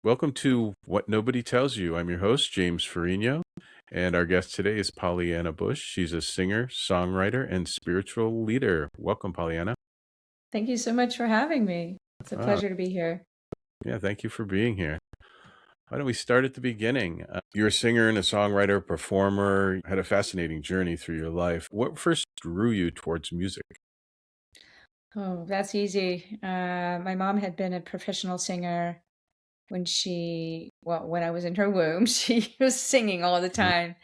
Welcome to What Nobody Tells You. I'm your host, James Ferrigno, and our guest today is Pollyanna Bush. She's a singer, songwriter, and spiritual leader. Welcome, Pollyanna. Thank you so much for having me. It's a Uh, pleasure to be here. yeah, thank you for being here. Why don't we start at the beginning? You're a singer and a songwriter, performer, had a fascinating journey through your life. What first drew you towards music? Oh, that's easy. My mom had been a professional singer when I was in her womb. She was singing all the Mhm. time.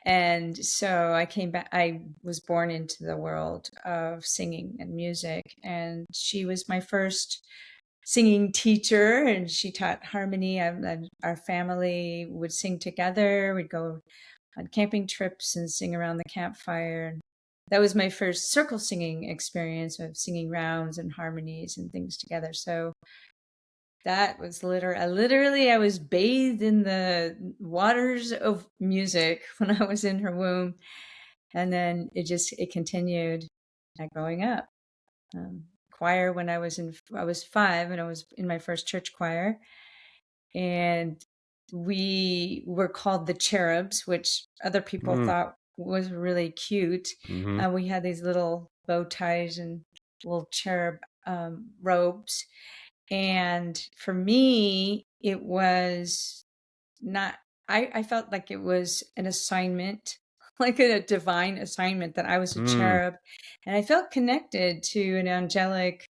And so I came back, I was born into the world of singing and music. And she was my first singing teacher, and she taught harmony. And our family would sing together. We'd go on camping trips and sing around the campfire. And that was my first circle singing experience of singing rounds and harmonies and things together. So that was literally, I was bathed in the waters of music when I was in her womb. And then it continued growing up. Choir when I was 5 and I was in my first church choir. And we were called the cherubs, which other people Mm, thought was really cute. hmm We had these little bow ties and little cherub robes. And for me, it was not, I felt like it was an assignment, like a divine assignment that I was a mm, cherub. And I felt connected to an angelic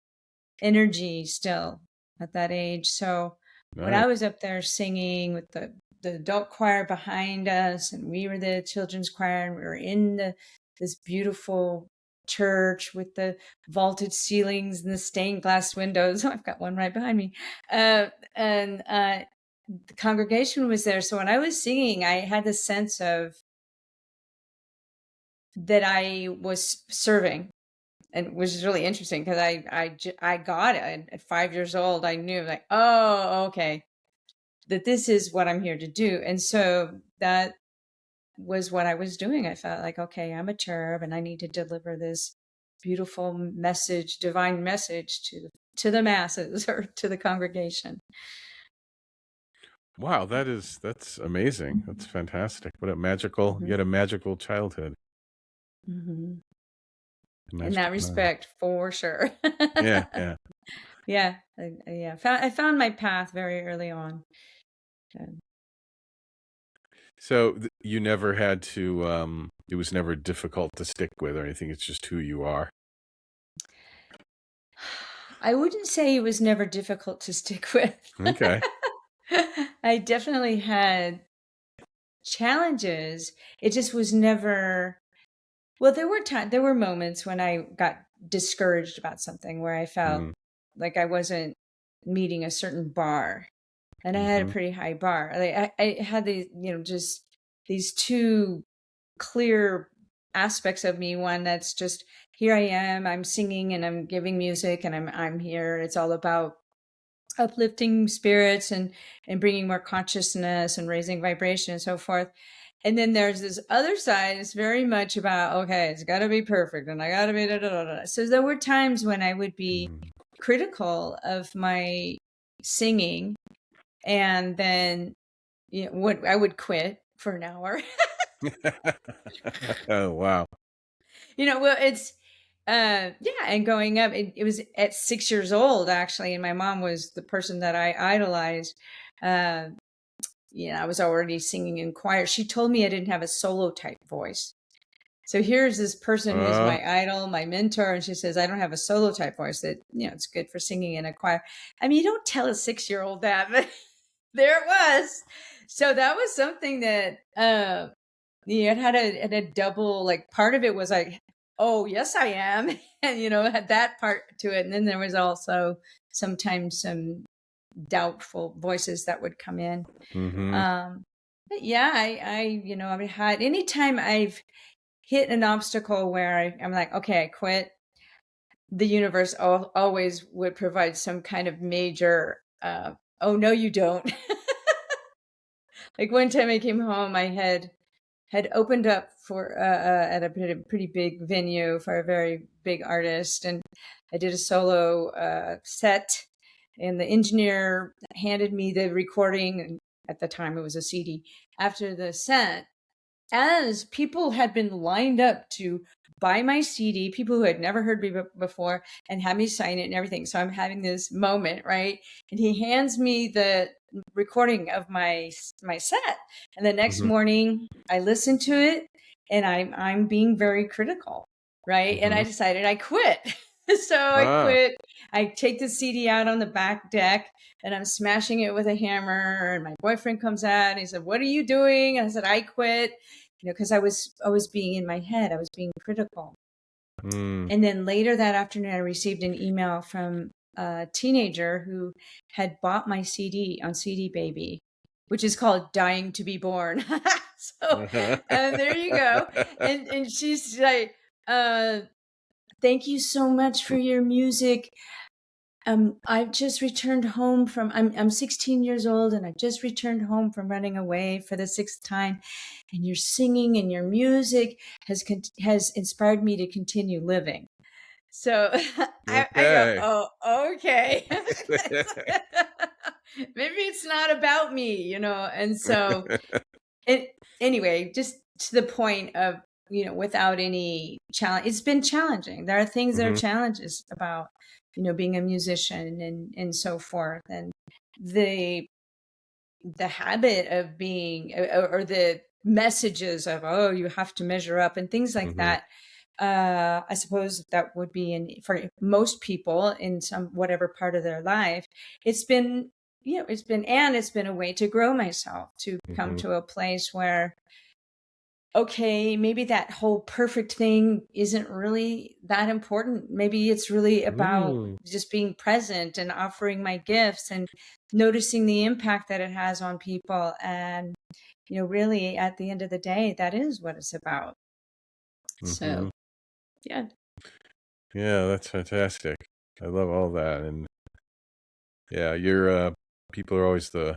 energy still at that age. So when nice. I was up there singing with the adult choir behind us, and we were the children's choir, and we were in this beautiful church with the vaulted ceilings and the stained glass windows. I've got one right behind me. And the congregation was there. So when I was singing, I had this sense of that I was serving, and which is really interesting because I got it at 5 years old. I knew, like, oh, okay, that this is what I'm here to do. And so that was what I was doing. I felt like, okay, I'm a cherub and I need to deliver this beautiful message, divine message to the masses or to the congregation. Wow, that's amazing. That's fantastic. What a magical, you Hmm. had a magical childhood. Hmm. A In that magical childhood. respect, for sure. Yeah, yeah. Yeah, yeah. I found my path very early on. And So you never had to it was never difficult to stick with or anything. It's just who you are. I wouldn't say it was never difficult to stick with. Okay. I definitely had challenges. It just was never, well, there were moments when I got discouraged about something where I felt Mm, like I wasn't meeting a certain bar. And I had a mhm, pretty high bar. I had these, just these two clear aspects of me. One that's just, here I am, I'm singing and I'm giving music and I'm here. It's all about uplifting spirits and bringing more consciousness and raising vibration and so forth. And then there's this other side. It's very much about, okay, it's got to be perfect and I got to be da, da, da, da. So there were times when I would be mhm. critical of my singing, and then what I would quit for an hour. Oh, wow. Well, it's yeah, and growing up, it was at 6 years old actually, and my mom was the person that I idolized. Uh, I was already singing in choir. She told me I didn't have a solo type voice. So here's this person who's Uh, my idol, my mentor, and she says I don't have a solo type voice that it's good for singing in a choir. I mean, you don't tell a 6-year-old that, but there it was. So that was something that it had a double, like, part of it was like, oh yes I am, and had that part to it, and then there was also sometimes some doubtful voices that would come in. mhm. But yeah, I've had, anytime I've hit an obstacle where I'm like, okay, I quit, the universe always would provide some kind of major, oh no, you don't. Like one time I came home, I had opened up for at a pretty big venue for a very big artist, and I did a solo set, And the engineer handed me the recording, and at the time it was a CD, after the set, as people had been lined up to buy my CD, people who had never heard me before, and had me sign it and everything. So I'm having this moment, right? And he hands me the recording of my set, and the next Mhm. morning I listen to it, and I'm being very critical, right? And I Mhm. decided I quit. So I Ah. quit. I take the CD out on the back deck, and I'm smashing it with a hammer. And my boyfriend comes out and he said, "What are you doing?" And I said, "I quit." Because I was being in my head, I was being critical. Mm. And then later that afternoon, I received an email from a teenager who had bought my CD on CD Baby, which is called "Dying to Be Born." So, there you go. And she's like, "Thank you so much for your music. I've just returned home from, I'm 16 years old, and I just returned home from running away for the sixth time. And your singing and your music has inspired me to continue living." So I go, Okay. "Oh, okay." Maybe it's not about me, And so it, anyway, just to the point of, without any challenge, it's been challenging. There are things that are Mhm. challenges about, being a musician and so forth. And the, the habit of being, or the messages of, oh, you have to measure up and things like Mhm. that. I suppose that would be for most people in some, whatever part of their life. It's been, it's been a way to grow myself, to come Mhm. to a place where, okay, maybe that whole perfect thing isn't really that important. Maybe it's really about Mm. just being present and offering my gifts and noticing the impact that it has on people. And, really at the end of the day, that is what it's about. So, Mhm. yeah. Yeah, that's fantastic. I love all that, and yeah, people are always the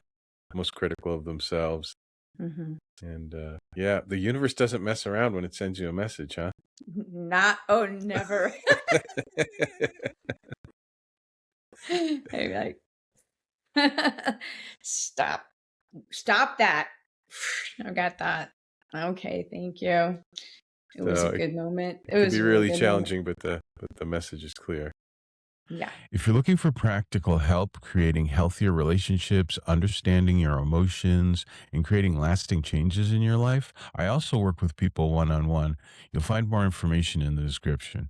most critical of themselves, Hmm. and, yeah, the universe doesn't mess around when it sends you a message, huh? Not, oh, never. I'd be like, stop, stop that. I got that. Okay, thank you. It was So a good moment. it It can was be a really really good moment. challenging, but the message is clear. Yeah. If you're looking for practical help creating healthier relationships, understanding your emotions, and creating lasting changes in your life, I also work with people one on one. You'll find more information in the description.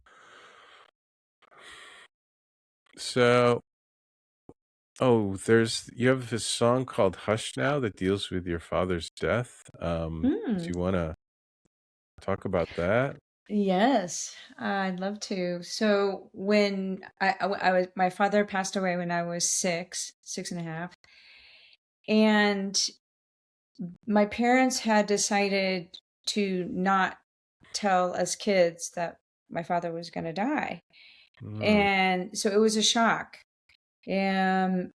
So, you have this song called Hush Now that deals with your father's death. Do Hmm. you want to talk about that? Yes, I'd love to. So when I was, my father passed away when I was 6.5, and my parents had decided to not tell us kids that my father was going to die. Mm, And so it was a shock. And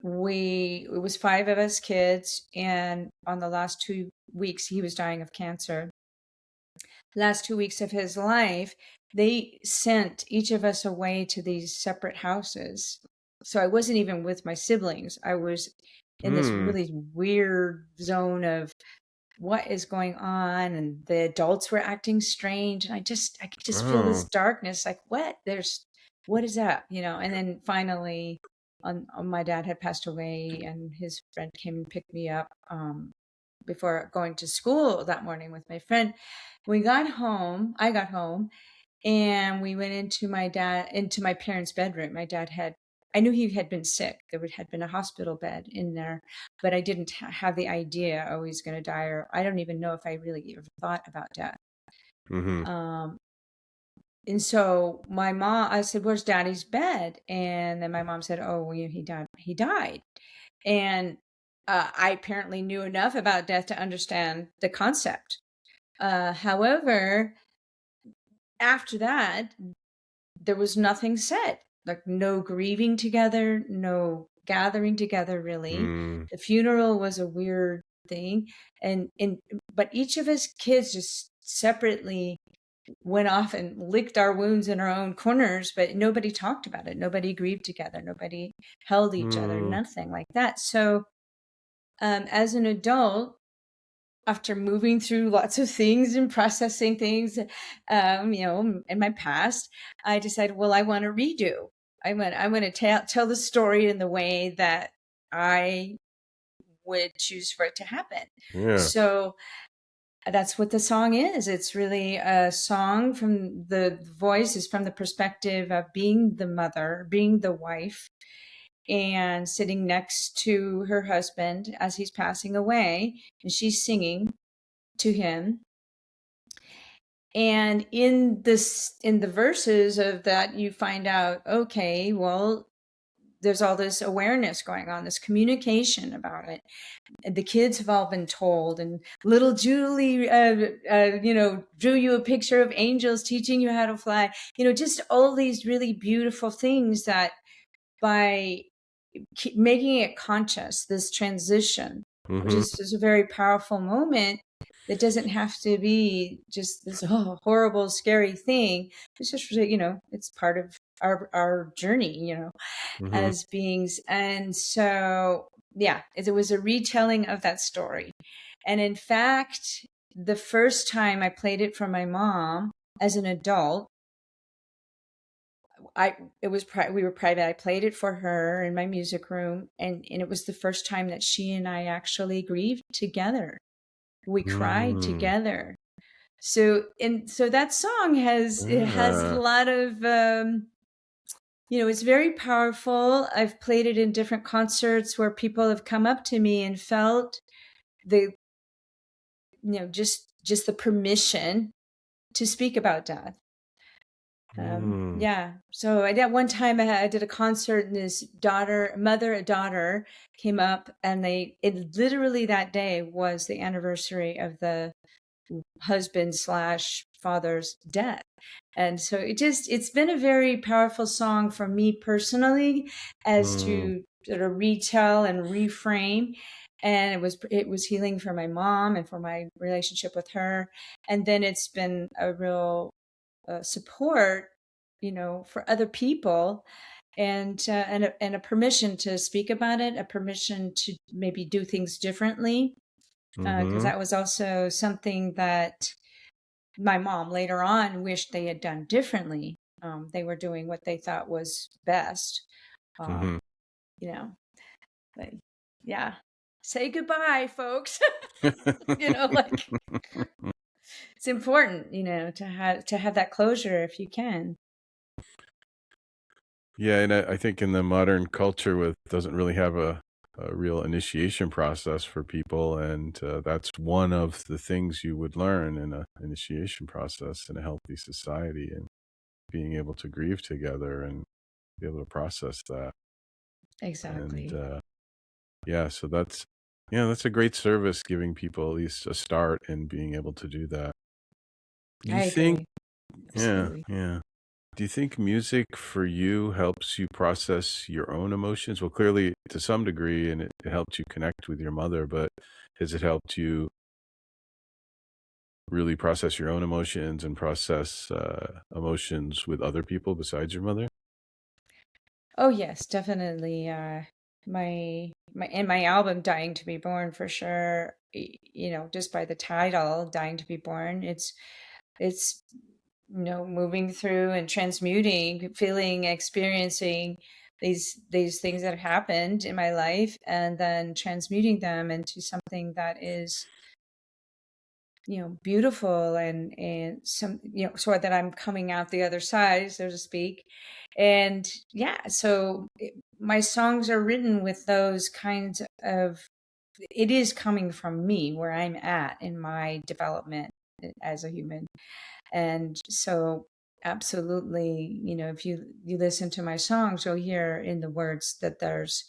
it was five of us kids. And on the last 2 weeks, he was dying of cancer. Last 2 weeks of his life, they sent each of us away to these separate houses. So I wasn't even with my siblings. I was in this mm, really weird zone of what is going on, and the adults were acting strange, and I could just feel this oh, darkness, like, what is that, and then finally, my dad had passed away, and his friend came and picked me up, before going to school that morning with my friend. I got home, and we went into my parents' bedroom. My dad had, I knew he had been sick. Had been a hospital bed in there, but I didn't have the idea, oh, he's going to die, or I don't even know if I really ever thought about death. mm-hmm, Um, and so I said, "Where's Daddy's bed?" And then my mom said, "Oh, well, he died. He died." And I apparently knew enough about death to understand the concept. However, after that, there was nothing said, like no grieving together, no gathering together, really. mm, The funeral was a weird thing. And but each of us kids just separately went off and licked our wounds in our own corners, but nobody talked about it. Nobody grieved together. Nobody held each other, Mm, nothing like that. So, as an adult, after moving through lots of things and processing things, in my past, I decided, well, I want to redo. I want to tell the story in the way that I would choose for it to happen. yeah. So that's what the song is. It's really a song from the voice is from the perspective of being the mother, being the wife, and sitting next to her husband as he's passing away, and she's singing to him. And in the verses of that, you find out, okay, well, there's all this awareness going on, this communication about it. And the kids have all been told, and little Julie, drew you a picture of angels teaching you how to fly. Just all these really beautiful things that by making it conscious, this transition, which Mm-hmm. is a very powerful moment that doesn't have to be just this horrible, scary thing. It's just, it's part of our journey, Mm-hmm. as beings. And so, yeah, it was a retelling of that story. And in fact, the first time I played it for my mom as an adult, we were private. I played it for her in my music room, and it was the first time that she and I actually grieved together. We cried Mm, together. So that song has a yeah. lot of it's very powerful. I've played it in different concerts where people have come up to me and felt the just the permission to speak about death. Mm, Yeah. So I did one time. I did a concert, and this a daughter, came up, and it literally that day was the anniversary of the husband slash father's death. And so it's been a very powerful song for me personally, as mm, to sort of retell and reframe. And it was healing for my mom and for my relationship with her. And then it's been a real support, for other people, and a permission to speak about it, a permission to maybe do things differently, because mm-hmm. that was also something that my mom later on wished they had done differently. They were doing what they thought was best, uh, Mm-hmm. you know. But yeah, say goodbye, folks. Like it's important, to have that closure if you can. Yeah, and I think in the modern culture with doesn't really have a real initiation process for people, and that's one of the things you would learn in a initiation process in a healthy society, and being able to grieve together and be able to process that. And Exactly. yeah, so that's a great service, giving people at least a start and being able to do that. Do I you think? agree. Yeah, Absolutely. yeah. Do you think music for you helps you process your own emotions? Well, clearly to some degree, and it helped you connect with your mother, but has it helped you really process your own emotions and process emotions with other people besides your mother? Oh yes, definitely. My album "Dying to Be Born" for sure. Just by the title "Dying to Be Born," it's moving through and transmuting, feeling, experiencing these things that have happened in my life, and then transmuting them into something that is beautiful, and some so that I'm coming out the other side, so to speak. And yeah, so my songs are written with those kinds of, it is coming from me, where I'm at in my development as a human. And so absolutely, if you listen to my songs, you'll hear in the words that there's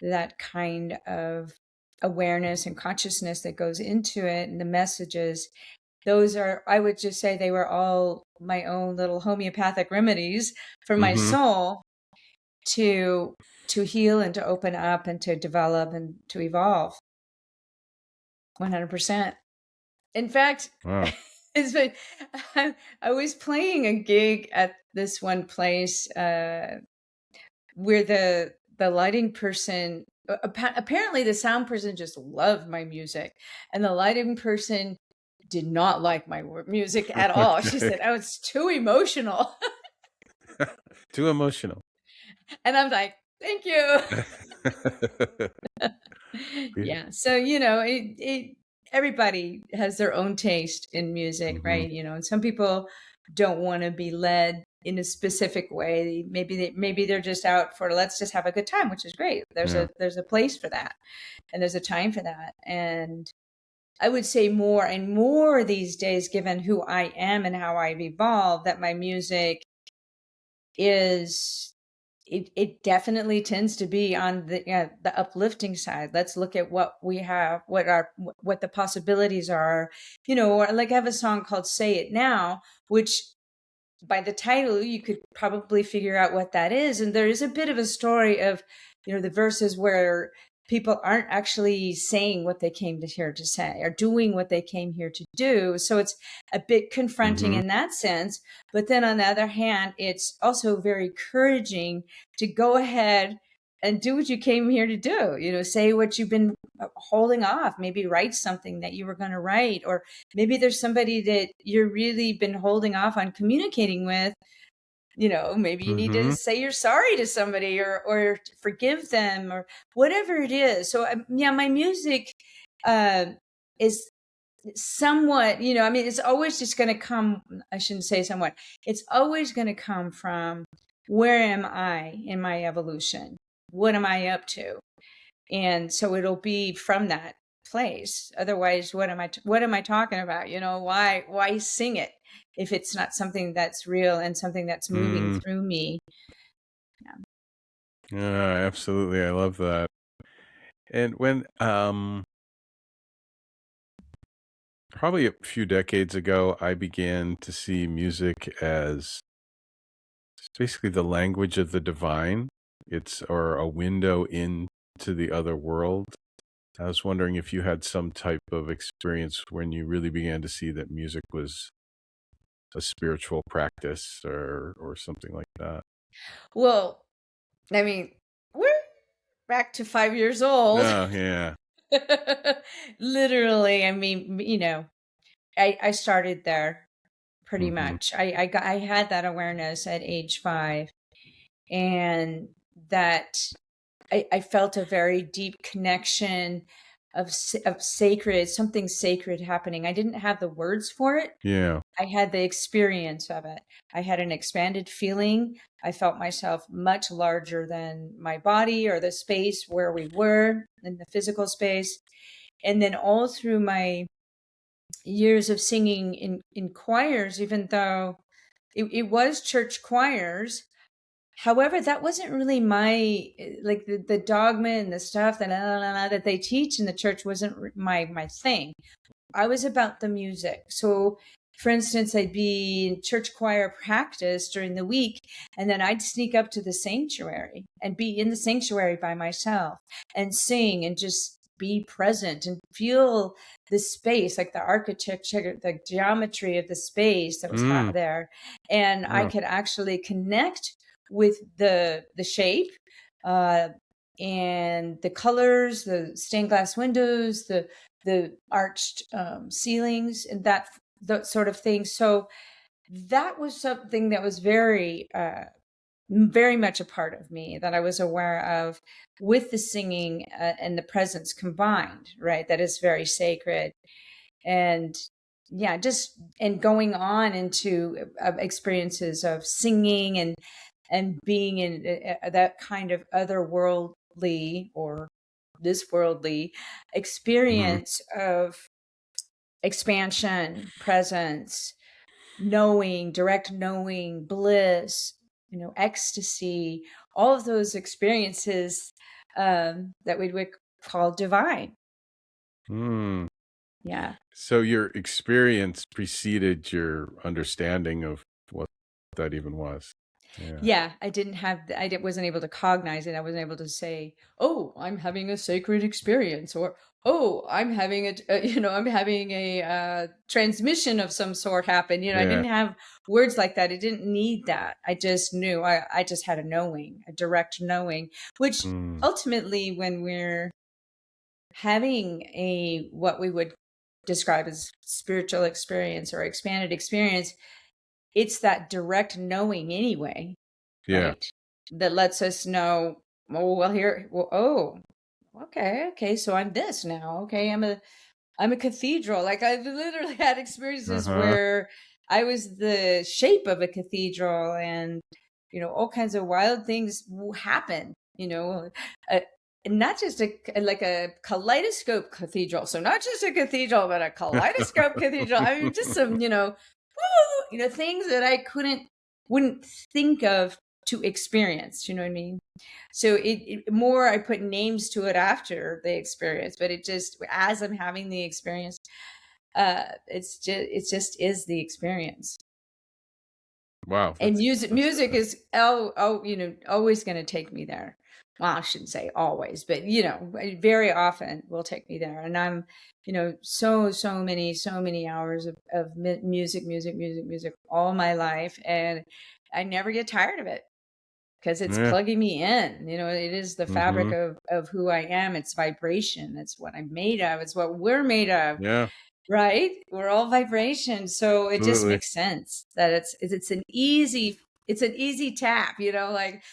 that kind of awareness and consciousness that goes into it, and the messages. Those are, I would just say, they were all my own little homeopathic remedies for my Mm-hmm. soul to heal and to open up and to develop and to evolve. 100%. In fact, Wow. It's been, I was playing a gig at this one place where the lighting person apparently the sound person just loved my music, and the lighting person did not like my music at all. She Okay. said, "Oh, it's too emotional." Too emotional. And I'm like, "Thank you." Yeah. Beautiful. So, it everybody has their own taste in music, Mhm. right? And some people don't want to be led in a specific way. Maybe they're just out for let's just have a good time, which is great. Yeah. There's a place for that, and there's a time for that. And I would say more and more these days, given who I am and how I've evolved, that my music is it definitely tends to be on the uplifting side. Let's look at what we have, what the possibilities are. Or like I have a song called "Say It Now," which by the title you could probably figure out what that is. And there is a bit of a story of the verses where people aren't actually saying what they came to here to say or doing what they came here to do, so it's a bit confronting Mhm. in that sense. But then on the other hand, it's also very encouraging to go ahead and do what you came here to do. Say what you've been holding off, maybe write something that you were going to write, or maybe there's somebody that you're really been holding off on communicating with. Maybe you need to Mhm. say you're sorry to somebody, or forgive them, or whatever it is. So yeah, my music uh, is somewhat, I mean, it's always just going to come. I shouldn't say somewhat. It's always going to come from, where am I in my evolution? What am I up to? And so it'll be from that place. Otherwise, what am I talking about? Why sing it if it's not something that's real and something that's moving Mm. through me? Yeah. Yeah, absolutely. I love that. And when probably a few decades ago, I began to see music as basically the language of the divine. It's or a window into the other world. I was wondering if you had some type of experience when you really began to see that music was a spiritual practice or something like that. Well, I mean, we're back to 5 years old. Oh, yeah. Literally, I mean, I started there pretty Mhm. much. I had that awareness at age 5, and that I felt a very deep connection of sacred, something sacred happening. I didn't have the words for it. Yeah. I had the experience of it. I had an expanded feeling. I felt myself much larger than my body or the space where we were in the physical space. And then all through my years of singing in choirs, even though it was church choirs. However, that wasn't really my like the dogma and the stuff that that they teach in the church wasn't my thing. I was about the music. So, for instance, I'd be in church choir practice during the week, and then I'd sneak up to the sanctuary and be in the sanctuary by myself and sing and just be present and feel the space, like the architecture, the geometry of the space that was Mm. there. And I Oh. could actually connect with the shape. Uh, and the colors, the stained glass windows, the arched ceilings, and that sort of thing. So that was something that was very much a part of me that I was aware of, with the singing and the presence combined, right? That is very sacred. And yeah, just and going on into experiences of singing and being in that kind of otherworldly or this worldly Mhm. experience of expansion, presence, knowing, direct knowing, bliss, ecstasy, all of those experiences that we would call divine. Mm. Yeah. So your experience preceded your understanding of what that even was. Yeah. Yeah, I didn't have wasn't able to cognize it. I wasn't able to say, "Oh, I'm having a sacred experience," or "Oh, I'm having I'm having a transmission of some sort happen." I Yeah. didn't have words like that. I didn't need that. I just knew. I just had a knowing, a direct knowing, which Mm. ultimately, when we're having a what we would describe as spiritual experience or expanded experience, it's that direct knowing anyway, Yeah. right? That lets us know, oh, well, here, well, oh, okay, so I'm this now. Okay, I'm a cathedral. Like I've literally had experiences Uh-huh. where I was the shape of a cathedral, and all kinds of wild things happen. Uh, and not just like a kaleidoscope cathedral. So not just a cathedral, but a kaleidoscope cathedral. I mean, just some things that I wouldn't think of to experience. You know what I mean? So it more I put names to it after the experience, but it just as I'm having the experience, it just is the experience. Wow, And that's music is always going to take me there. Well, I shouldn't say always, but very often will take me there. And I'm so many hours of music all my life, and I never get tired of it because it's yeah. plugging me in. It is the fabric Mhm. of who I am. It's vibration. It's what I'm made of. It's what we're made of, Yeah, right? We're all vibration. So it just absolutely. makes sense that it's an easy tap, like,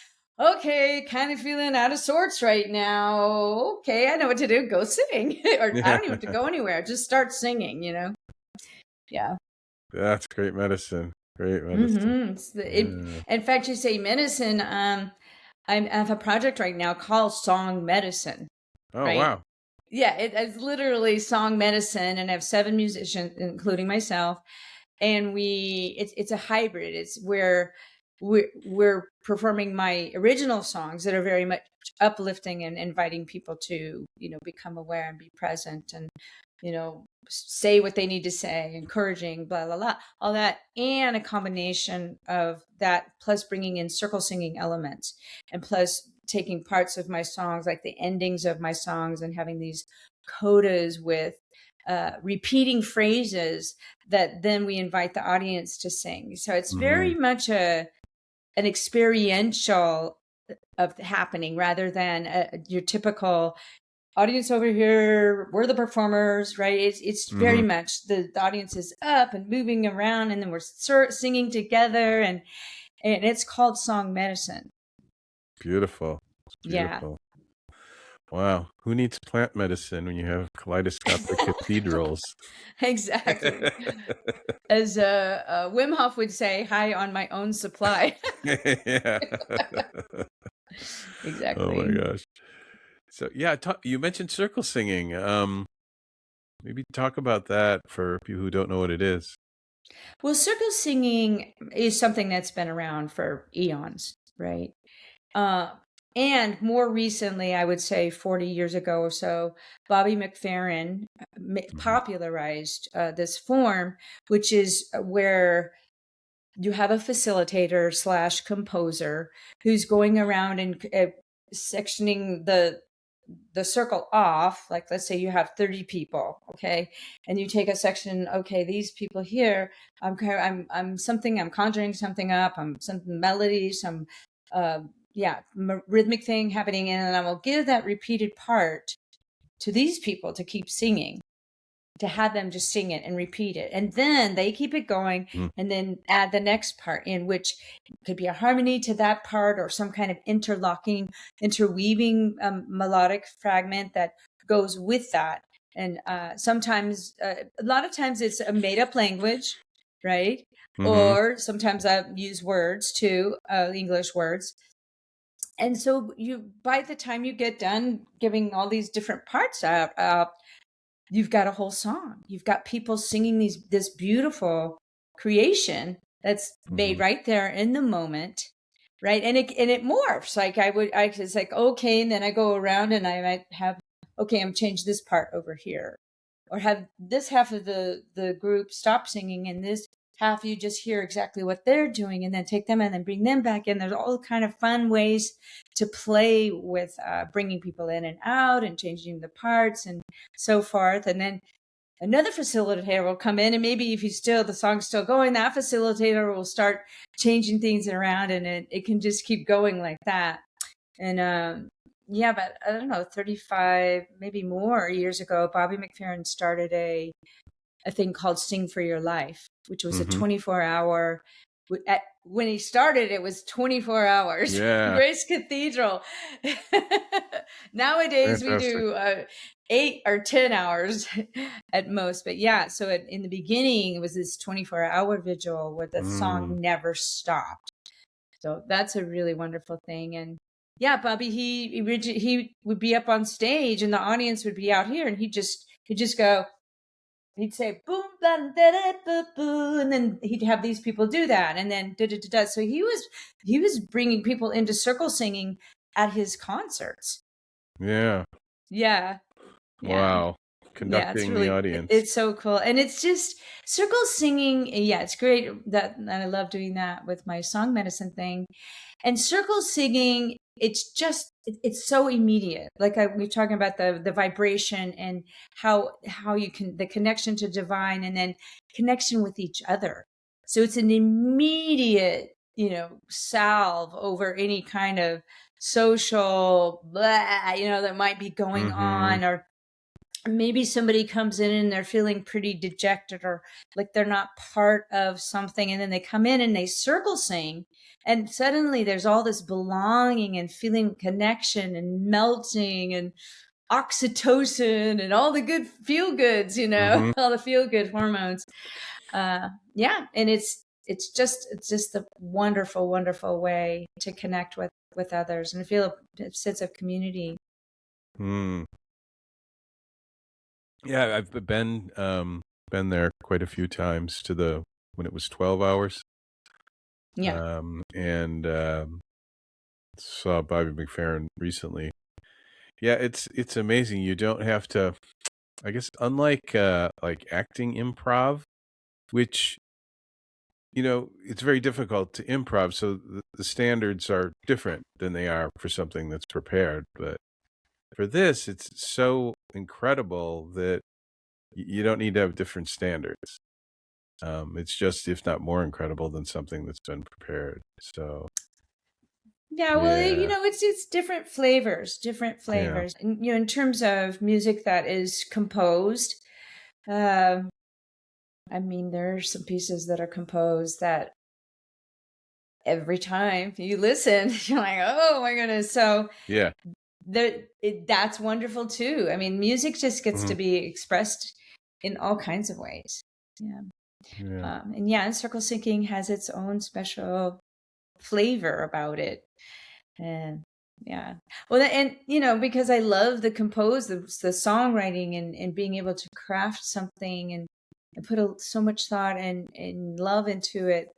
okay, kind of feeling out of sorts right now. Okay, I know what to do. Go sing. Or I Yeah. don't even have to go anywhere. Just start singing. Yeah. That's great medicine. Great medicine. Mm-hmm. Yeah. In fact, you say medicine. I have a project right now called Song Medicine, Oh, right? wow. Yeah, it's literally song medicine, and I have 7 musicians, including myself, and it's a hybrid. It's where we're performing my original songs that are very much uplifting and inviting people to become aware and be present, and say what they need to say, encouraging, blah blah blah, all that, and a combination of that plus bringing in circle singing elements, and plus taking parts of my songs, like the endings of my songs, and having these codas with repeating phrases that then we invite the audience to sing. So it's Mhm. very much an experiential of happening rather than your typical audience over here. We're the performers, right? It's very Mhm. much the audience is up and moving around, and then we're singing together, and it's called Song Medicine. Beautiful. It's Yeah, beautiful. Wow. Who needs plant medicine when you have kaleidoscopic cathedrals? exactly. As Wim Hof would say, "High on my own supply." Yeah. Oh my Exactly. gosh. So, yeah, you mentioned circle singing. Maybe talk about that for people who don't know what it is. Well, circle singing is something that's been around for eons, right? Uh, and more recently, I would say 40 years ago or so, Bobby McFerrin Mhm. popularized this form, which is where you have a facilitator slash composer who's going around and sectioning the circle off. Like, let's say you have 30 people, okay, and you take a section. Okay, these people here, I'm conjuring something up. I'm something melody, some uh, yeah, rhythmic thing happening, and I will give that repeated part to these people to keep singing, to have them just sing it and repeat it. And then they keep it going Mm. and then add the next part in, which could be a harmony to that part or some kind of interweaving melodic fragment that goes with that. And sometimes, a lot of times it's a made up language, right? Mhm. Or sometimes I use words too, English words. And so by the time you get done giving all these different parts out, you've got a whole song. You've got people singing this beautiful creation that's made Mhm. right there in the moment, right? And it morphs. Like it's like, okay, and then I go around and I might have, okay, I'm change this part over here, or have this half of the group stop singing and this half you just hear exactly what they're doing and then take them and then bring them back in. There's all kind of fun ways to play with bringing people in and out and changing the parts and so forth. And then another facilitator will come in, and maybe if the song's still going, that facilitator will start changing things around, and it can just keep going like that. And yeah, but I don't know, 35, maybe more years ago, Bobby McFerrin started a thing called Sing for Your Life, which was a 24-hour. When he started, it was 24 hours. Yeah. Grace Cathedral. Nowadays, we Fantastic. do 8 or 10 hours at most. But yeah, so in the beginning, it was this 24-hour vigil where the song never stopped. So that's a really wonderful thing. And yeah, Bobby, he would be up on stage and the audience would be out here, and he'd just go, he'd say boom, da, da, da, boo, boo, and then he'd have these people do that, and then da, da, da, da. So he was bringing people into circle singing at his concerts. Yeah. Yeah. Wow. It's Conducting the audience. It's so cool. And it's just circle singing. Yeah, it's great and I love doing that with my song medicine thing. And circle singing, it's so immediate. Like we're talking about the vibration and how you can, the connection to divine and then connection with each other. So it's an immediate, salve over any kind of social blah, that might be going on, or maybe somebody comes in and they're feeling pretty dejected or like they're not part of something, and then they come in and they circle sing, and suddenly there's all this belonging and feeling connection and melting and oxytocin and all the good feel goods, all the feel good hormones. Yeah, and it's just a wonderful, wonderful way to connect with others and feel a sense of community. Yeah, I've been there quite a few times when it was 12 hours. Yeah. And saw Bobby McFerrin recently. Yeah, it's amazing. You don't have to, I guess, unlike like acting improv, which it's very difficult to improv. So the standards are different than they are for something that's prepared. But for this, it's so incredible that you don't need to have different standards. It's just, if not more incredible than something that's been prepared. So yeah, well, yeah. it's different flavors. And, in terms of music that is composed, I mean, there are some pieces that are composed that every time you listen, you're like, oh my goodness. So Yeah. that's wonderful too. I mean, music just gets to be expressed in all kinds of ways. Yeah. And circle singing has its own special flavor about it. And yeah, well, and because I love the songwriting and being able to craft something and put so much thought and love into it.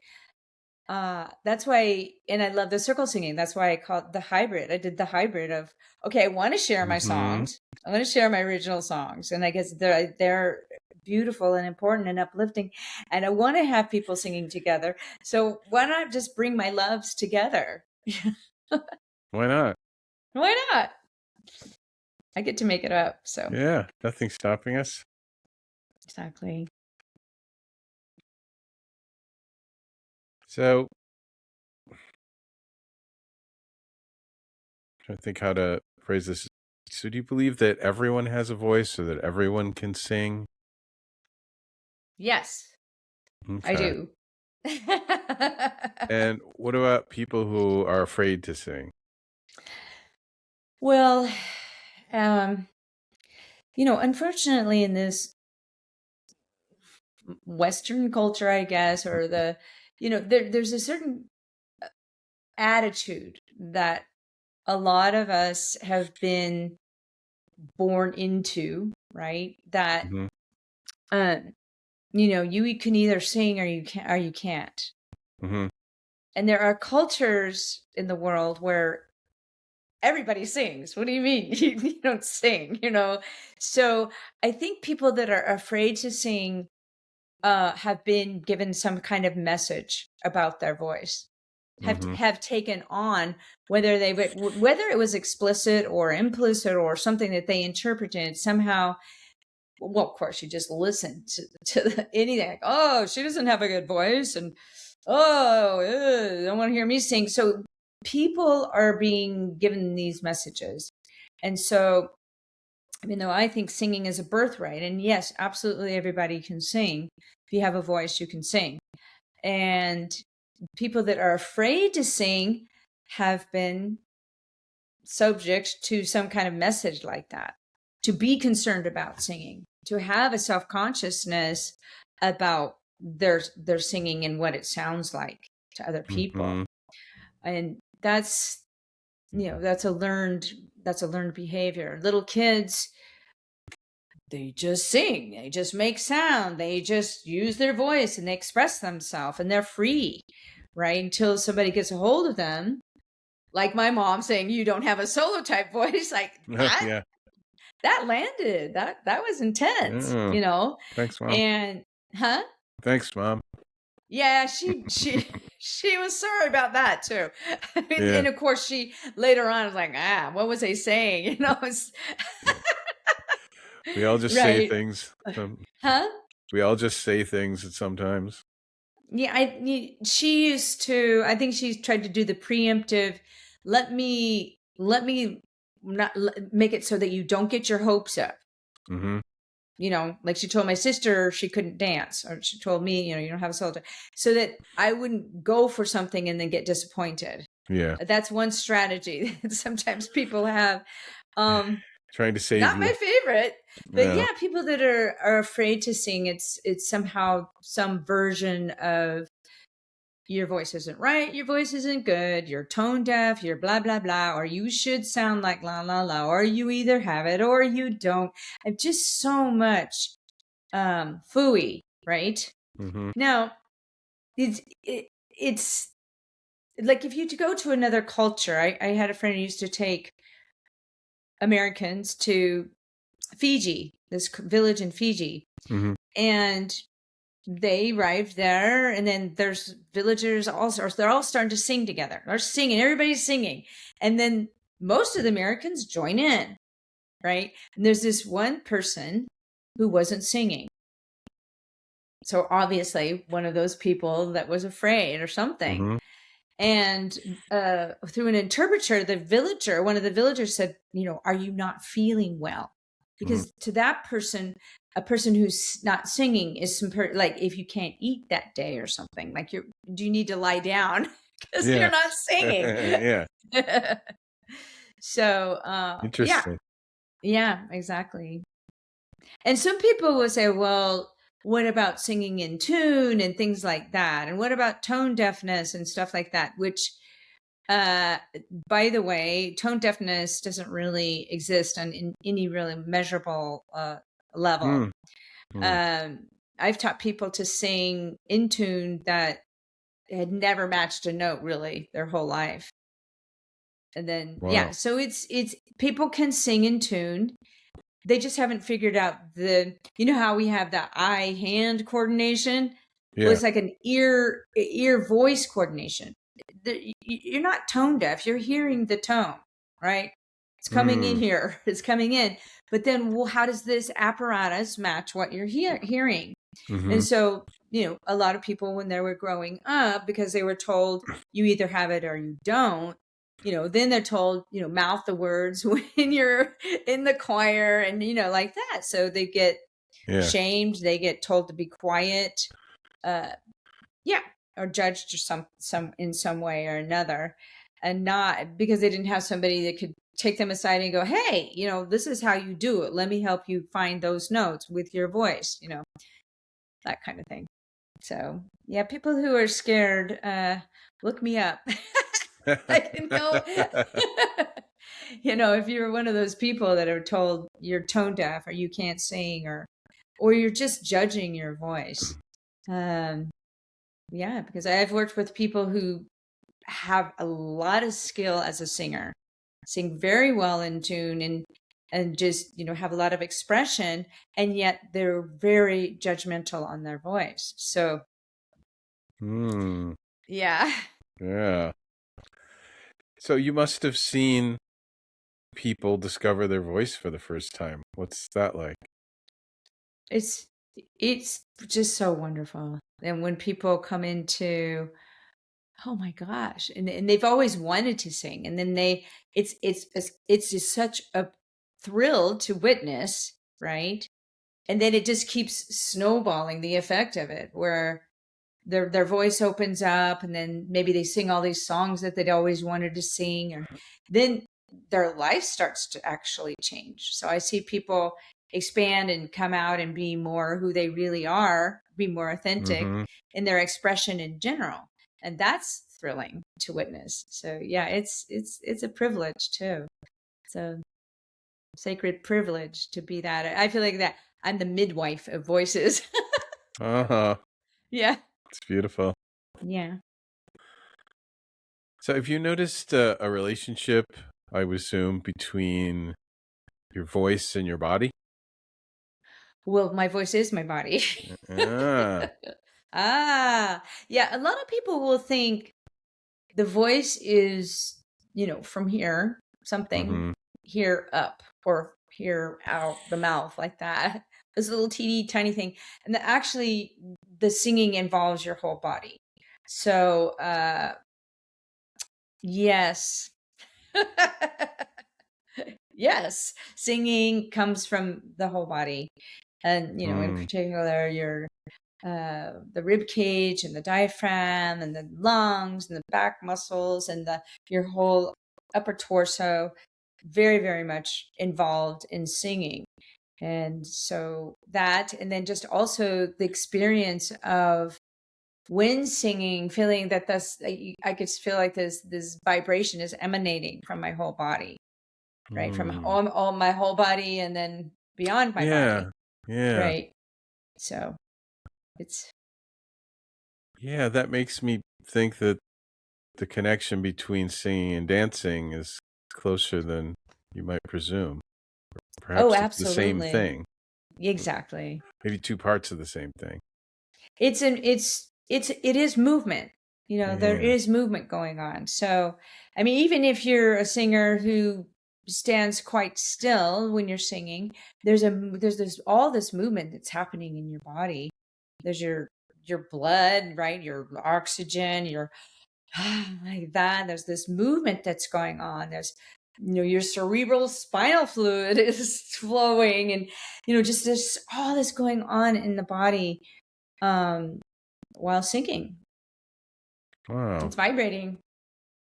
That's why, and I love the circle singing. That's why I called the hybrid. I did the hybrid of, okay, I want to share my songs. I want to share my original songs, and I guess they're beautiful and important and uplifting, and I want to have people singing together. So why not just bring my loves together? Why not? Why not? I get to make it up. So Yeah, nothing's stopping us. exactly. So trying to think how to phrase this. So do you believe that everyone has a voice or that everyone can sing? Yes, I Okay. do. And what about people who are afraid to sing? Well, unfortunately in this Western culture, I guess, or there's a certain attitude that a lot of us have been born into, right? That, you can either sing or you can't. And there are cultures in the world where everybody sings. What do you mean you don't sing? So I think people that are afraid to sing have been given some kind of message about their voice, Mhm. have taken on, whether whether it was explicit or implicit or something that they interpreted somehow. Well, of course, you just listen to anything. Like, oh, she doesn't have a good voice, and oh, don't want to hear me sing. So people are being given these messages, and so even though I think singing is a birthright, and yes, absolutely everybody can sing. If you have a voice, you can sing. And people that are afraid to sing have been subject to some kind of message like that, to be concerned about singing, to have a self-consciousness about their singing and what it sounds like to other people. Mhm. And that's a learned behavior. Little kids, they just sing, they just make sound, they just use their voice and they express themselves and they're free, right? Until somebody gets a hold of them, like my mom saying, you don't have a solo type voice. Like that, Yeah. that landed, that was intense, Oh, thanks, mom. and huh? Thanks, mom. Yeah, she she was sorry about that too. Yeah. And of course she later on was like, what was I saying? It's We all just say right. things. Huh? We all just say things sometimes. Yeah, she used to. I think she tried to do the preemptive. Let me not make it so that you don't get your hopes up. Mhm. Like she told my sister she couldn't dance, or she told me, you don't have a soul, so that I wouldn't go for something and then get disappointed. Yeah. That's one strategy that sometimes people have. Um, Trying to save Not my you. favorite, but Yeah. yeah, people that are afraid to sing. It's somehow some version of your voice isn't right, your voice isn't good, you're tone deaf, you're blah blah blah, or you should sound like la la la, or you either have it or you don't. I've just so much fooey, right? Mhm. Now, it's like if you to go to another culture. I had a friend who used to take Americans to Fiji, this village in Fiji, Mhm. and they arrived there, and then there's villagers also, they're all starting to sing together, they're singing, everybody's singing, and then most of the Americans join in, right? And there's this one person who wasn't singing, so obviously one of those people that was afraid or something. Mhm. And through an interpreter, one of the villagers said, are you not feeling well? Mhm. Because to that person, a person who's not singing is like if you can't eat that day or something, like do you need to lie down because Yeah. you're not singing? Yeah. So, yeah, Interesting. yeah, exactly. And some people will say, well, what about singing in tune and things like that? And what about tone deafness and stuff like that? Which, uh, by the way, tone deafness doesn't really exist on in any really measurable level. Mm. Mm. Um, I've taught people to sing in tune that had never matched a note really their whole life. And then, yeah, Wow. so it's people can sing in tune. They just haven't figured out how we have that eye hand coordination. Well, Yeah. it's like an ear voice coordination. You're not tone deaf, you're hearing the tone, right? It's coming in Mm. here, it's coming in. But then, well, how does this apparatus match what you're hearing? And Mhm. so, a lot of people when they were growing up, because they were told you either have it or you don't, then they're told, mouth the words when you're in the choir and, like that. So they get Yeah. shamed, they get told to be quiet, uh, yeah, or judged or some in some way or another, and not because they didn't have somebody that could take them aside and go, hey, this is how you do it. Let me help you find those notes with your voice, that kind of thing. So yeah, people who are scared, look me up. I can help. If you're one of those people that are told you're tone deaf or you can't sing or you're just judging your voice. Um, yeah, because I've worked with people who have a lot of skill as a singer, sing very well in tune, and just, have a lot of expression, and yet they're very judgmental on their voice. So, Hmm. yeah. Yeah. So you must have seen people discover their voice for the first time. What's that like? It's it's just so wonderful. And when people come into, oh my gosh, and they've always wanted to sing, and then it's just such a thrill to witness, right? And then it just keeps snowballing the effect of it, where their voice opens up, and then maybe they sing all these songs that they'd always wanted to sing, and then their life starts to actually change. So I see people expand and come out and be more who they really are, be more authentic Mm-hmm. in their expression in general, and that's thrilling to witness. So yeah, it's a privilege too. It's a sacred privilege to be that. I feel like that I'm the midwife of voices. Uh-huh. Yeah. It's beautiful. Yeah. So have you noticed a relationship, I would assume, between your voice and your body? Well, my voice is my body. Ah. Ah, yeah. A lot of people will think the voice is, from here, something Mm-hmm. here up or here out the mouth, like that. This little teeny tiny thing. And actually, the singing involves your whole body. So, yes. Yes, singing comes from the whole body. And, in Mm. particular, your the rib cage and the diaphragm and the lungs and the back muscles and your whole upper torso, very, very much involved in singing. And so that, and then just also the experience of when singing, feeling that I could feel like this vibration is emanating from my whole body, right? From Mm. all my whole body, and then beyond my body, Yeah. Yeah. right? So it's Yeah, that makes me think that the connection between singing and dancing is closer than you might presume. oh, Perhaps it's the same absolutely. thing, Exactly. maybe two parts of the same thing. It is movement. There Yeah. is movement going on. So, I mean, even if you're a singer who stands quite still when you're singing, there's this all this movement that's happening in your body. There's your blood, right? Your oxygen, your like that. There's this movement that's going on. There's your cerebral spinal fluid is flowing, and just there's all this going on in the body um while singing. Wow. It's vibrating.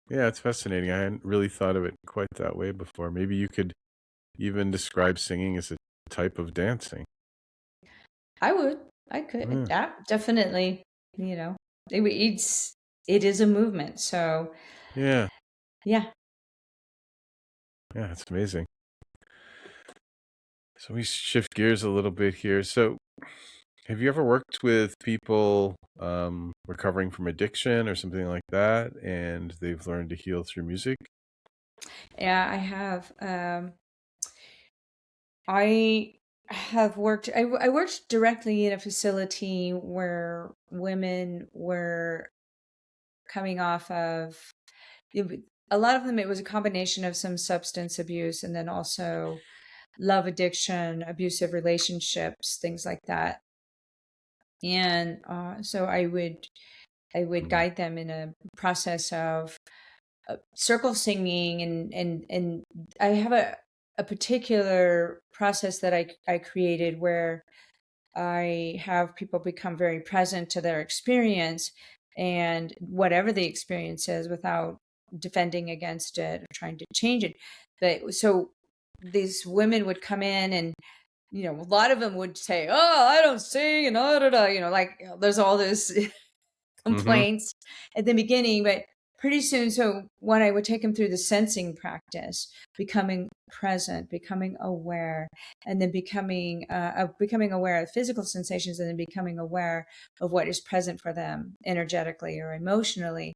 Yeah, it's fascinating. I hadn't really thought of it quite that way before. Maybe you could even describe singing as a type of dancing. I would. I could. Yeah. Yeah, definitely. You know, it's it is a movement. So Yeah. yeah. Yeah, it's amazing. So we shift gears a little bit here. So have you ever worked with people recovering from addiction or something like that, and they've learned to heal through music? Yeah, I have. I have worked. I worked directly in a facility where women were coming off of. A lot of them, it was a combination of some substance abuse and then also love addiction, abusive relationships, things like that. And so I would Mm. guide them in a process of circle singing, and I have a particular process that I created where I have people become very present to their experience, and whatever the experience is, without defending against it or trying to change it. But so these women would come in, and a lot of them would say, "Oh, I don't sing," and like there's all this Mhm. complaints at the beginning, but pretty soon, so when I would take them through the sensing practice, becoming present, becoming aware, and then becoming aware of physical sensations, and then becoming aware of what is present for them energetically or emotionally,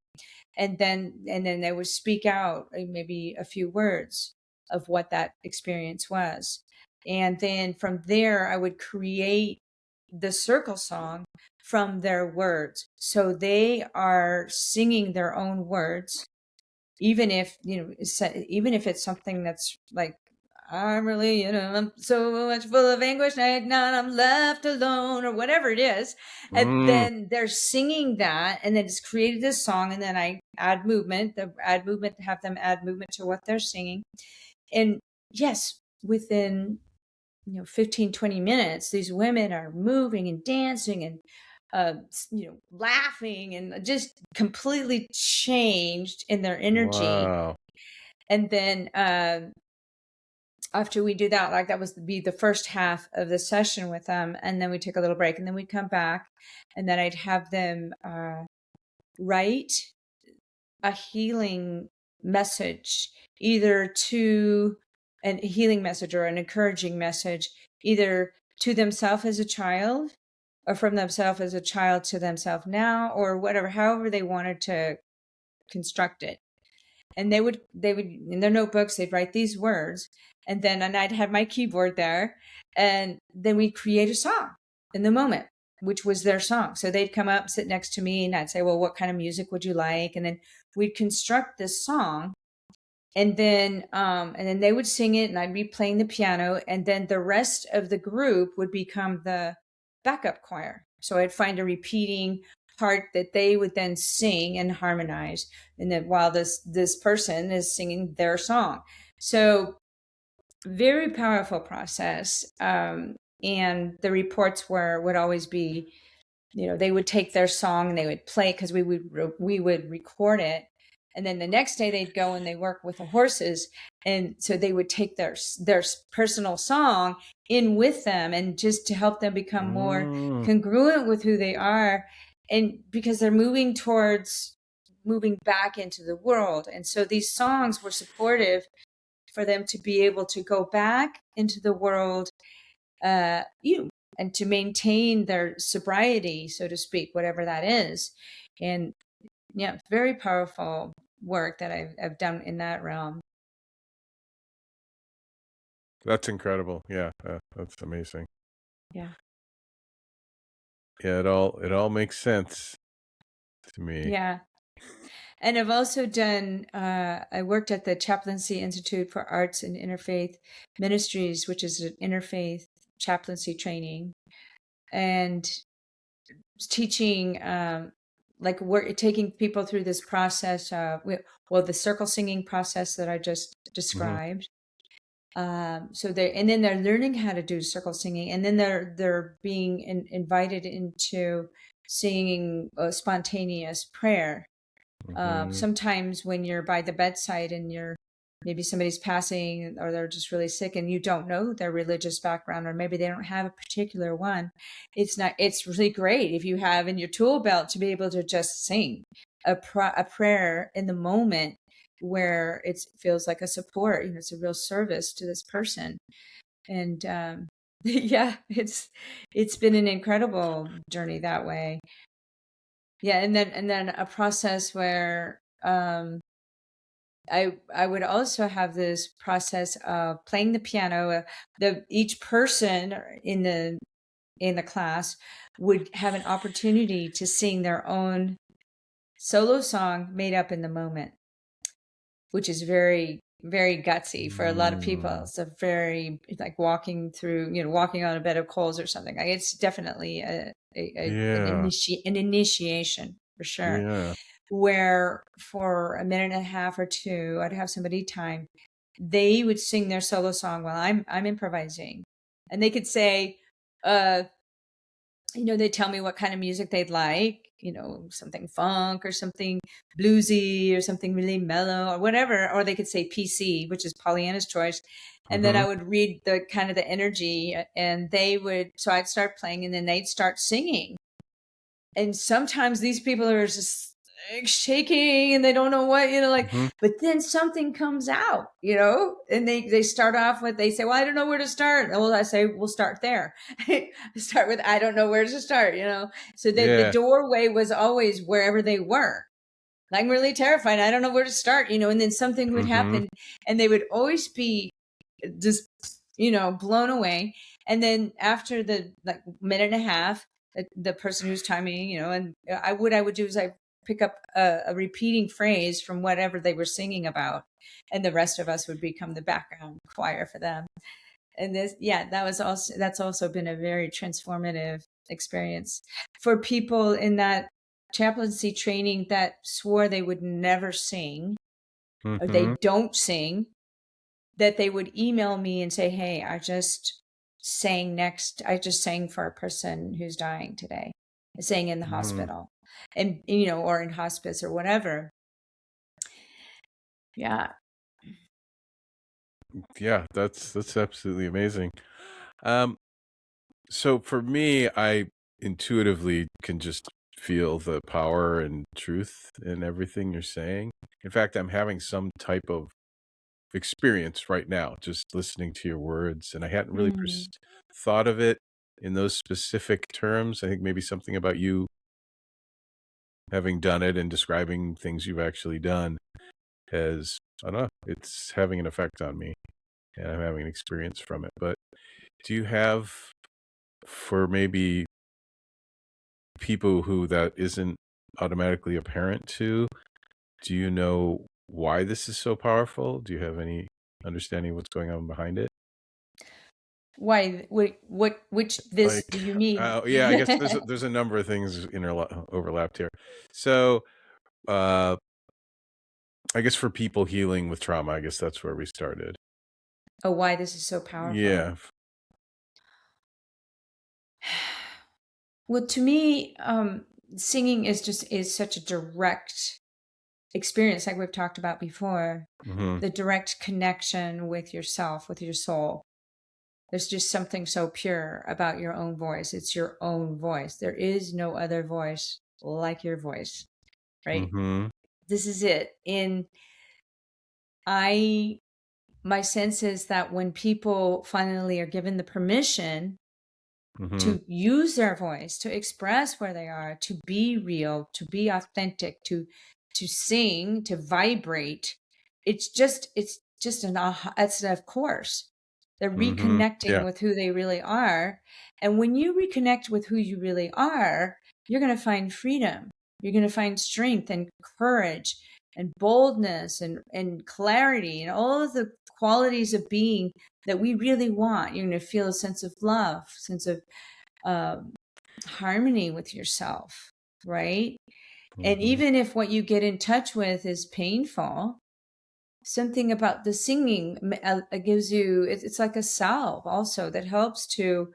and then they would speak out maybe a few words. of what that experience was. And then from there, I would create the circle song from their words. So they are singing their own words, even if, even if it's something that's like, I'm really, I'm so much full of anguish, now I'm left alone, or whatever it is. And Mm. then they're singing that, and then it's created this song, and then I add movement, have them add movement to what they're singing. And yes, within 15, 20 minutes, these women are moving and dancing and laughing and just completely changed in their energy. Wow. And then after we do that, like that was be the first half of the session with them, and then we take a little break, and then we'd come back, and then I'd have them write a healing message, either to a healing message or an encouraging message, either to themselves as a child or from themselves as a child to themselves now, or whatever, however they wanted to construct it. And they would in their notebooks, they'd write these words, and I'd have my keyboard there, and then we'd create a song in the moment, which was their song. So they'd come up, sit next to me, and I'd say, well, what kind of music would you like? And then we'd construct this song, and then they would sing it, and I'd be playing the piano, and then the rest of the group would become the backup choir. So I'd find a repeating part that they would then sing and harmonize, and then while this person is singing their song. So very powerful process. And the reports would always be, they would take their song and they would play, because we would record it, and then the next day they'd go and they work with the horses, and so they would take their personal song in with them, and just to help them become more Mm. congruent with who they are, and because they're moving back into the world. And so these songs were supportive for them to be able to go back into the world, and to maintain their sobriety, so to speak, whatever that is. And yeah, very powerful work that I've done in that realm. That's incredible. Yeah, that's amazing. Yeah. Yeah, it all makes sense to me. Yeah. And I've also done, I worked at the Chaplaincy Institute for Arts and Interfaith Ministries, which is an interfaith chaplaincy training, and teaching, like we're taking people through this process, the circle singing process that I just Mhm. described. And then they're learning how to do circle singing, and then they're being invited into singing a spontaneous prayer. Mhm. Sometimes when you're by the bedside and maybe somebody's passing, or they're just really sick, and you don't know their religious background, or maybe they don't have a particular one, it's really great if you have in your tool belt to be able to just sing a prayer in the moment, where it feels like a support. It's a real service to this person. And yeah, it's been an incredible journey that way. Yeah, and then a process where I would also have this process of playing the piano. Each person in the class would have an opportunity to sing their own solo song made up in the moment, which is very, very gutsy for a lot of people. Mm. It's a very, like walking on a bed of coals or something. Like, it's definitely Yeah. an initiation for sure. Yeah. Where for a minute and a half or two, I'd have somebody time. They would sing their solo song while I'm improvising, and they could say, they'd tell me what kind of music they'd like, something funk or something bluesy or something really mellow or whatever. Or they could say PC, which is Pollyanna's choice. And then I Mhm. would read the kind of the energy, and so I'd start playing, and then they'd start singing. And sometimes these people are just like shaking and they don't know what, Mhm. but then something comes out, and they start off with, they say, well, I don't know where to start. Well, I say, we'll start there. Start with, I don't know where to start. So the Yeah. doorway was always wherever they were. I'm really terrified. I don't know where to start, and then something would Mm-hmm. happen and they would always be just, blown away. And then after the like minute and a half, the person who's timing, and I would do is I pick up a repeating phrase from whatever they were singing about, and the rest of us would become the background choir for them. And that's also been a very transformative experience for people in that chaplaincy training that swore they would never sing or Mm-hmm. they don't sing, that they would email me and say, "Hey, I just sang for a person who's dying today, sang in the Mm-hmm. hospital," and or in hospice or whatever. Yeah. Yeah, that's absolutely amazing. Um, so for me, I intuitively can just feel the power and truth in everything you're saying. In fact, I'm having some type of experience right now, just listening to your words, and I hadn't really Mm. thought of it in those specific terms. I think maybe something about you having done it and describing things you've actually done has, I don't know, it's having an effect on me, and I'm having an experience from it. But do you have, for maybe people who that isn't automatically apparent to, do you know why this is so powerful? Do you have any understanding of what's going on behind it? Why? Which this Like, do you mean? yeah, I guess there's a number of things overlapped here. So, uh, I guess for people healing with trauma, I guess that's where we started. Oh, why this is so powerful? Yeah. Well, to me, singing is such a direct experience, like we've talked about before. Hmm. The direct connection with yourself, with your soul. There's just something so pure about your own voice. It's your own voice. There is no other voice like your voice, right? Hmm. This is it. I my sense is that when people finally are given the permission Hmm. to use their voice, to express where they are, to be real, to be authentic, to sing, to vibrate. It's just an aha. It's of course they're Hmm. reconnecting Yeah. with who they really are. And when you reconnect with who you really are, you're going to find freedom. You're going to find strength and courage and boldness and clarity and all of the qualities of being that we really want. You're going to feel a sense of love, sense of um, harmony with yourself, right? And Hmm. even if what you get in touch with is painful, something about the singing gives you, it's like a salve also that helps to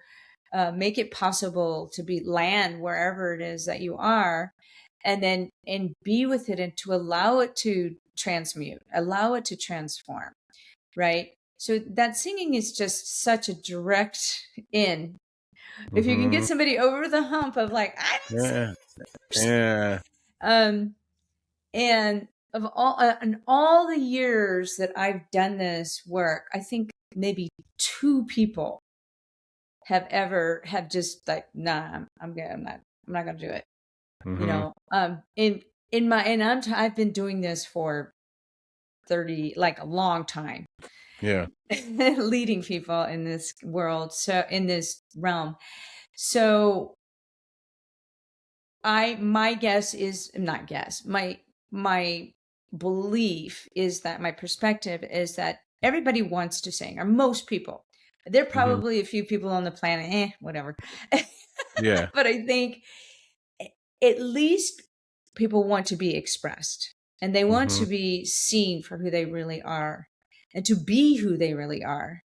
make it possible to be land wherever it is that you are, and then and be with it and to allow it to transmute, allow it to transform, right? So that singing is just such a direct in. If you can get Hmm. somebody over the hump of like, I don't Yeah. see, Yeah. um, and of all in all the years that I've done this work, I think maybe two people have just like, nah, I'm good. I'm not gonna do it. Hmm. I've been doing this for 30, like a long time, Yeah. leading people in this world, so in this realm. So my guess is not guess. My belief is that my perspective is that everybody wants to sing, or most people. There are Hmm. probably a few people on the planet, whatever. Yeah. But I think at least people want to be expressed and they want Hmm. to be seen for who they really are and to be who they really are.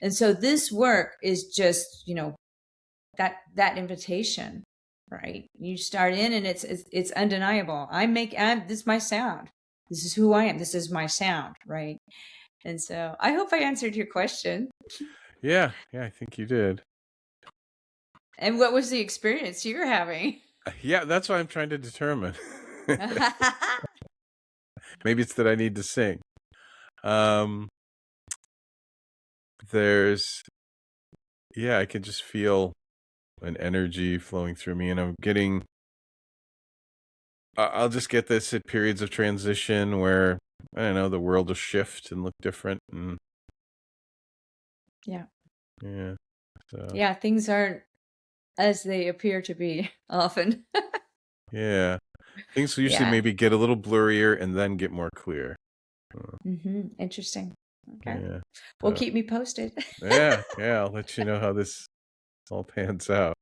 And so this work is just, that invitation, right? You start in and it's undeniable. This is my sound. This is who I am. This is my sound, right? And so I hope I answered your question. Yeah. Yeah. I think you did. And what was the experience you're having? Yeah, that's what I'm trying to determine. Maybe it's that I need to sing. Um, there's, yeah, I can just feel an energy flowing through me, and I'm getting I'll just get this at periods of transition where, I don't know, the world will shift and look different. And Yeah. yeah. So, Yeah, things aren't as they appear to be often. yeah. Things usually Yeah. maybe get a little blurrier and then get more clear. Interesting. Okay. Yeah. Well, So, keep me posted. yeah. Yeah. I'll let you know how this all pans out.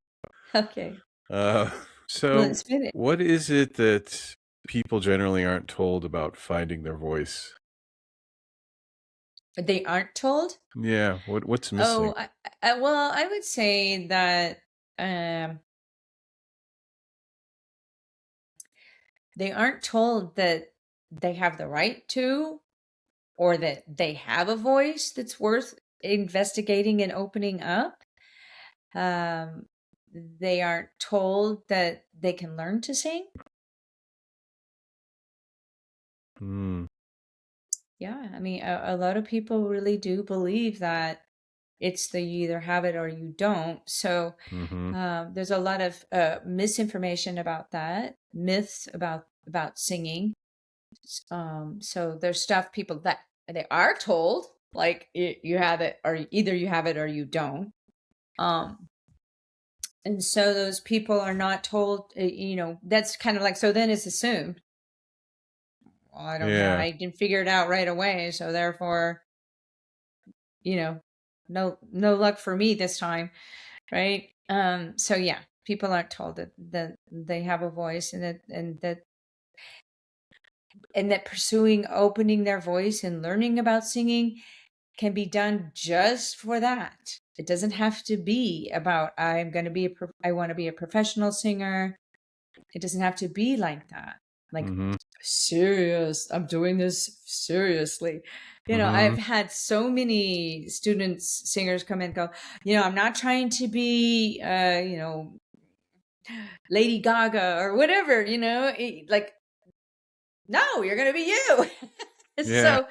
Okay. Uh, Well, so it's been what is it that people generally aren't told about finding their voice? they aren't told. Yeah. What's missing? Oh, well, I would say that um, they aren't told that they have the right to, or that they have a voice that's worth investigating and opening up. Um, they aren't told that they can learn to sing. Mm, Yeah, I mean, a lot of people really do believe that it's the you either have it or you don't. So mm-hmm. there's a lot of misinformation about that, myths about singing. So there's stuff people that they are told, like you have it, or either you have it or you don't. Um, and so those people are not told. That's kind of like, so then it's assumed. Well, I don't know. Yeah. I didn't figure it out right away, so therefore, you know, no luck for me this time, right? So yeah, people aren't told that they have a voice, and that pursuing opening their voice and learning about singing can be done just for that. It doesn't have to be about I want to be a professional singer. It doesn't have to be like that. Like, Mm-hmm. serious, I'm doing this seriously. Mm-hmm. I've had so many students, singers come in and go, I'm not trying to be Lady Gaga or whatever, like, no, you're going to be you. Yeah. So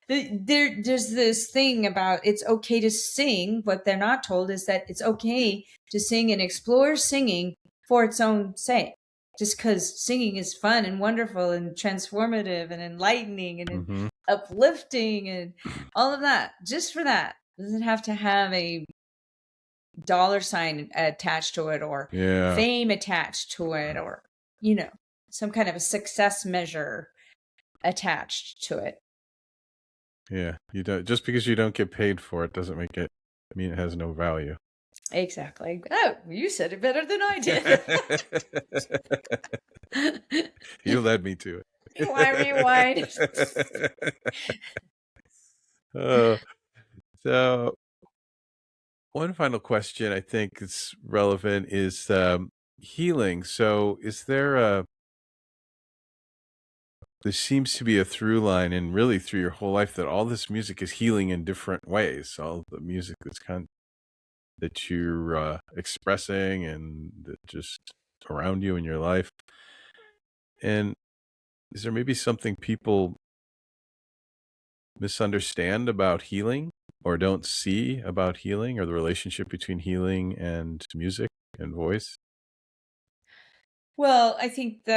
there's this thing about it's okay to sing. What they're not told is that it's okay to sing and explore singing for its own sake. Just because singing is fun and wonderful and transformative and enlightening and Mm-hmm. uplifting and all of that, just for that, doesn't have to have a dollar sign attached to it or Yeah. fame attached to it or, you know, some kind of a success measure attached to it. Yeah. You don't, just because you don't get paid for it doesn't make it mean it has no value. Exactly. Oh, you said it better than I did. You led me to Rewind, rewind. it. Oh, so one final question I think is relevant is healing. So is there seems to be a through line and really through your whole life that all this music is healing in different ways. All the music that you're expressing and that just around you in your life. And is there maybe something people misunderstand about healing or don't see about healing or the relationship between healing and music and voice? Well, I think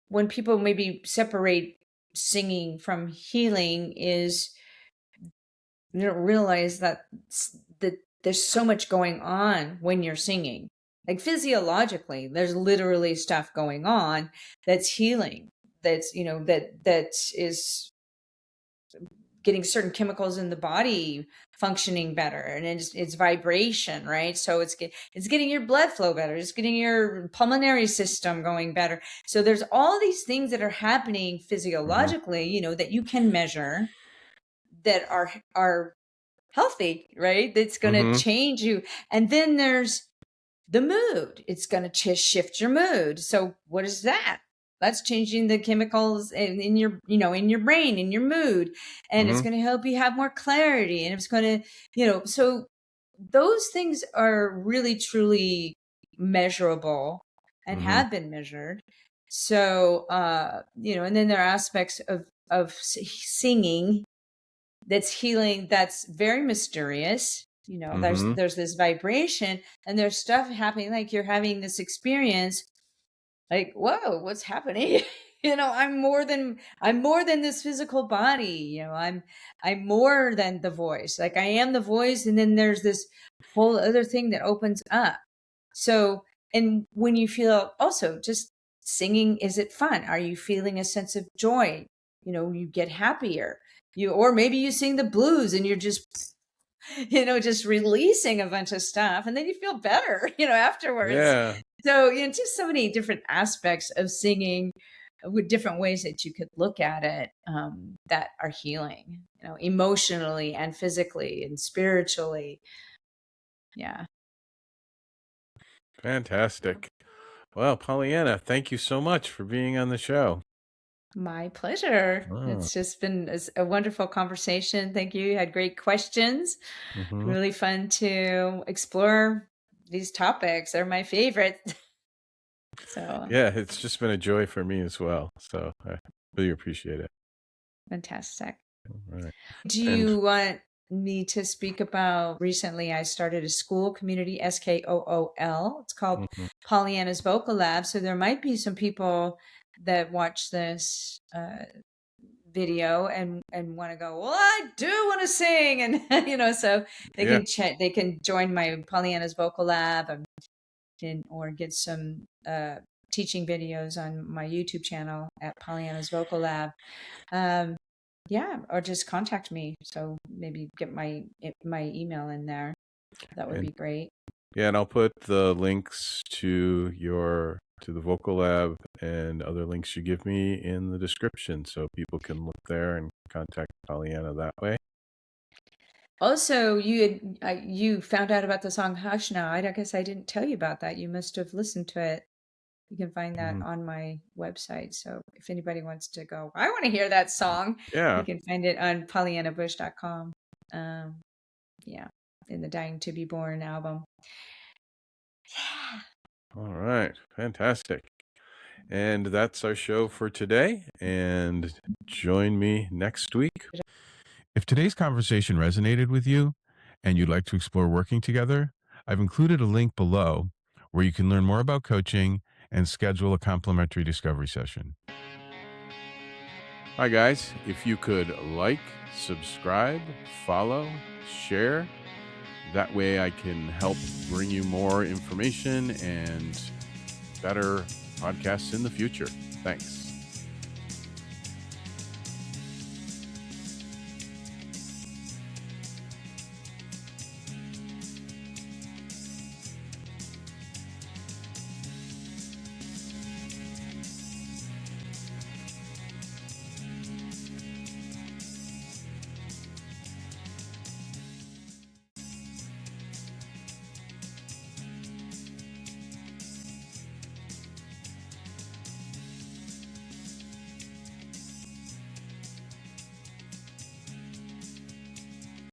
when people maybe separate singing from healing is they don't realize that there's so much going on when you're singing. Like physiologically, there's literally stuff going on that's healing. That's that is getting certain chemicals in the body functioning better, and it's vibration, right? So it's getting your blood flow better, it's getting your pulmonary system going better. So there's all these things that are happening Hmm. physiologically, that you can measure, that are healthy, right? That's going to Hmm. change you. And then there's the mood. It's going to shift your mood. So what is that? That's changing the chemicals in your, in your brain, in your mood. And it's Hmm. going to help you have more clarity. And it's going to, so those things are really, truly measurable and Hmm. have been measured. So, and then there are aspects of singing that's healing, that's very mysterious. there's Hmm. there's this vibration, and there's stuff happening, like you're having this experience like, whoa, what's happening? I'm more than this physical body. I'm more than the voice. Like I am the voice, and then there's this whole other thing that opens up. So, and when you feel also just singing, is it fun? Are you feeling a sense of joy? You get happier. Or maybe you sing the blues and you're just, just releasing a bunch of stuff, and then you feel better, afterwards. Yeah. So, just so many different aspects of singing with different ways that you could look at it, that are healing, emotionally and physically and spiritually. Yeah. Fantastic. Well, Pollyanna, thank you so much for being on the show. My pleasure. Oh, It's just been a wonderful conversation. Thank you. You had great questions. hmm. Really fun to explore these topics. They're my favorite. So Yeah, it's just been a joy for me as well. So I really appreciate it. fantastic. All right. Do And you want me to speak about recently I started a school community, SKOOL. It's called mhm. Pollyanna's Vocal Lab. So there might be some people that watch this video and want to go, well, I do want to sing. And, so they Yeah, can they can join my Pollyanna's Vocal Lab, or get some teaching videos on my YouTube channel at Pollyanna's Vocal Lab. Um, yeah, or just contact me. So maybe get my email in there. That would and be great. yeah, and I'll put the links to the Vocal Lab and other links you give me in the description so people can look there and contact Pollyanna that way. Also, you found out about the song "Hush Now." I guess I didn't tell you about that. You must have listened to it. You can find that Mhm. on my website. So if anybody wants to go, I want to hear that song, you Yeah. can find it on pollyannabush.com. Um, yeah, in the Dying to Be Born album. Yeah. All right. Fantastic. And that's our show for today. And join me next week. If today's conversation resonated with you and you'd like to explore working together, I've included a link below where you can learn more about coaching and schedule a complimentary discovery session. Hi, guys. If you could like, subscribe, follow, share, that way I can help bring you more information and better podcasts in the future. Thanks.